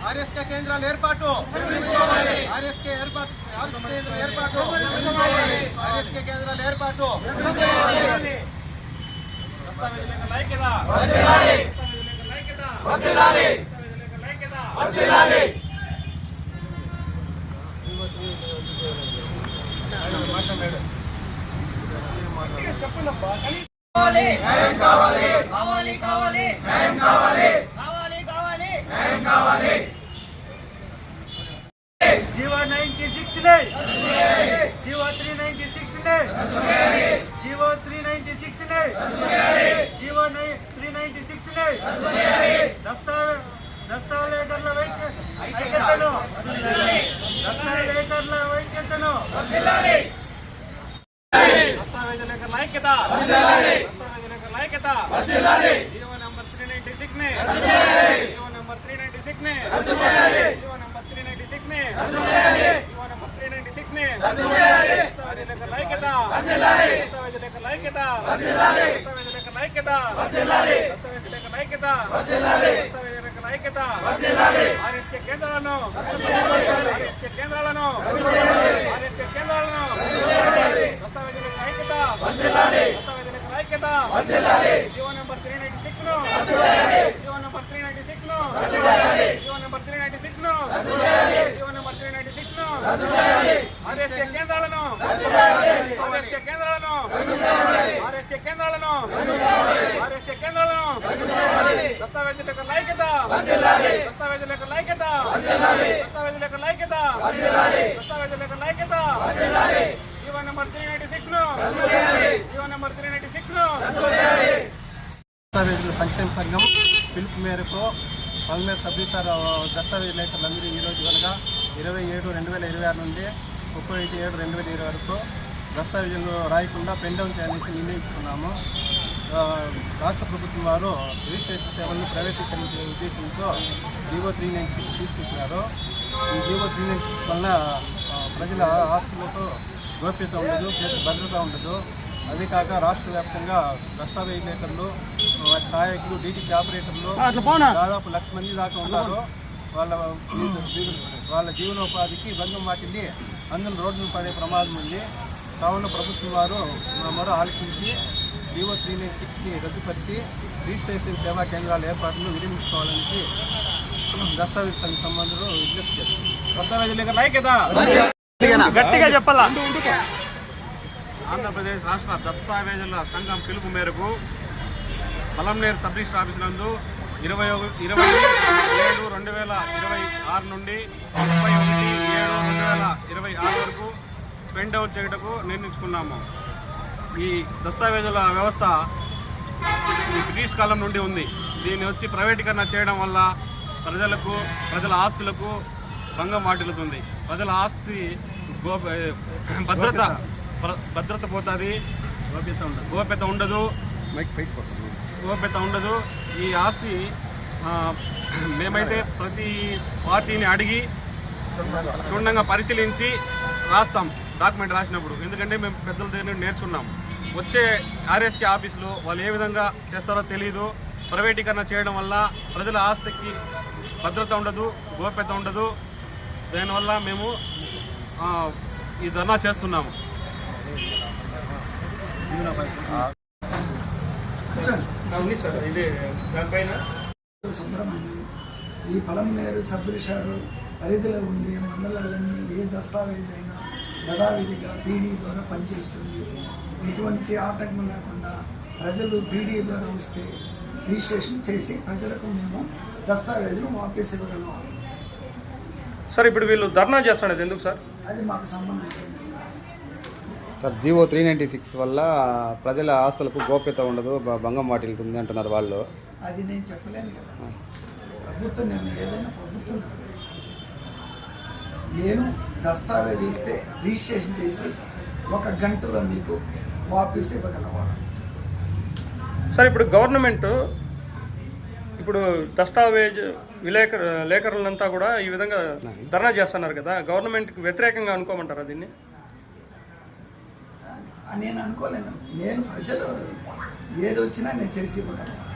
RSK కేంద్రాల ఏర్పాటు, RSK ఏర్పాటు, ఆర్ఎస్కే కేంద్రాల ఏర్పాటు. జీవో 96 నే, జీవో 396 నే, జీవో 396 నే, జీవో 396 నే. దస్తావేజుల ఐక్యతను, దస్తావేజుల ఐక్యతను, దస్తావేజుల ఐక్యత, దస్తావేజుల ఐక్యత. జీవో నంబర్ 396 నే, జీవో నంబర్ 396 నే, జీవో నంబర్ 396 నే, జీవో నంబర్ 396 నే. దస్తావేజుల ఐక్యత, దస్తావేజుల ఐక్యత, దస్తావేజుల ఐక్యత, దస్తావేజుల ఐక్యత, దస్తావేజుల ఐక్యత. ఆర్ఎస్కే కేంద్రాలను, ఆర్ఎస్కే కేంద్రాలను, ఆర్ఎస్కే కేంద్రాలను. దస్తావేజుల ఐక్యత, దస్తావేజుల ఐక్యత. జీవో నంబర్ 396 ను, జీవో నంబర్ 396 ను, జీవో నంబర్ 396 ను, జీవో నంబర్ 396 ను. ఆర్ఎస్కే కేంద్రాలను, ఆర్ఎస్కే కేంద్రాలను, ఆర్ఎస్కే కేంద్రాలను, ఆర్ఎస్కే కేంద్రాలను. దస్తావేజుల ఐక్యత, దస్తావేజుల ఐక్యత, దస్తావేజుల ఐక్యత, దస్తావేజుల ఐక్యత. జీవో నంబర్ 396 ను, జీవో నంబర్ 396 ను. దస్తావేజుల సంక్షేమ సంఘం పిలుపు మేరకు పల్మేరు సబ్ రిజిస్ట్రార్ దస్తావేజులందరూ ఈరోజు అనగా 27/2026 నుండి 31/7/2020 వరకు దస్తావేజులు రాయకుండా పెన్ డౌన్ చేయాలని నిర్ణయించుకున్నాము. రాష్ట్ర ప్రభుత్వం వారు రిజిస్ట్రేషన్ సేవలను ప్రైవేటీకరించే ఉద్దేశంతో జీవో 396 తీసుకొచ్చినారు. ఈ జీవో 396 వలన ప్రజల ఆస్తులతో గోప్యత ఉండదు, భద్రత ఉండదు. అదే కాక రాష్ట్ర వ్యాప్తంగా దస్తావేజులేతరులు, సహాయకులు, డీటీపీ ఆపరేటర్లు దాదాపు 1,00,000 మంది దాకా ఉన్నారు. వాళ్ళ జీవనోపాధికి భంగం వాటిల్లి అందులో రోడ్డును పడే ప్రమాదం ఉంది. కావున ప్రభుత్వం వారు మరో ఆలోచించి జీవో 396ని రద్దుపరిచి రిజిస్ట్రేషన్ సేవా కేంద్రాల ఏర్పాటును విరమించుకోవాలని దస్తావేజ్ సంఘ సంబంధులు విజ్ఞప్తి చేస్తారు. ఆంధ్రప్రదేశ్ రాష్ట్ర దస్తావేజుల సంఘం పిలుపు మేరకు పలంనేరు సబ్ రిజిస్టర్ ఆఫీస్ నందు 21/7/2026 నుండి 31/7/2026 వరకు పెన్ డౌన్ చేయటకు నిర్ణయించుకున్నాము. ఈ దస్తావేజుల వ్యవస్థ బ్రిటిష్ కాలం నుండి ఉంది. దీన్ని వచ్చి ప్రైవేటీకరణ చేయడం వల్ల ప్రజల ఆస్తులకు భంగం వాటిల్లుతుంది. ప్రజల ఆస్తి భద్రత పోతుంది, గోప్యత ఉండదు. ఈ ఆస్తి మేమైతే ప్రతి పార్టీని అడిగి క్షుణ్ణంగా పరిశీలించి రాస్తాం డాక్యుమెంట్ రాసినప్పుడు. ఎందుకంటే మేము పెద్దల దగ్గర నేర్చుకున్నాం. వచ్చే ఆర్ఎస్కే ఆఫీసులో వాళ్ళు ఏ విధంగా చేస్తారో తెలియదు. ప్రైవేటీకరణ చేయడం వల్ల ప్రజల ఆస్తికి భద్రత ఉండదు, గోప్యత ఉండదు. దానివల్ల మేము ఈ ధర్నా చేస్తున్నాము. సుబ్రహ్మణ్యం ఈ పలంనేరు సబ్ రిజిస్ట్రార్ పరిధిలో ఉండే మండలాలన్నీ ఏ దస్తావేజ్ అయినా యథావిధిగా పీడీ ద్వారా పనిచేస్తుంది. ఎటువంటి ఆటంకం లేకుండా ప్రజలు పీడీ ద్వారా వస్తే రిజిస్ట్రేషన్ చేసి ప్రజలకు మేము దస్తావేజులు వాపస్ ఇవ్వగలం. సార్ ఇప్పుడు వీళ్ళు ధర్నా చేస్తున్నది ఎందుకు సార్? అది మాకు సంబంధం లేదు సార్. జీవో 396 వల్ల ప్రజల ఆస్తులకు గోప్యత ఉండదు, భంగం వాటిల్లుతుంది అంటున్నారు వాళ్ళు. అది నేను చెప్పలేను కదా, ప్రభుత్వం నిర్ణయం. ఏదైనా ప్రభుత్వం నేను దస్తావేజ్ ఇస్తే రిజిస్ట్రేషన్ చేసి 1 గంటలో మీకు వాపస్ ఇవ్వగలవాడు. సార్ ఇప్పుడు గవర్నమెంట్ ఇప్పుడు దస్తావేజ్ లేఖరులంతా కూడా ఈ విధంగా ధర్నా చేస్తున్నారు కదా, గవర్నమెంట్కి వ్యతిరేకంగా అనుకోమంటారా దీన్ని? నేను అనుకోలేను. నేను ప్రజలు ఏది వచ్చినా నేను చేసి ఇవ్వగలను.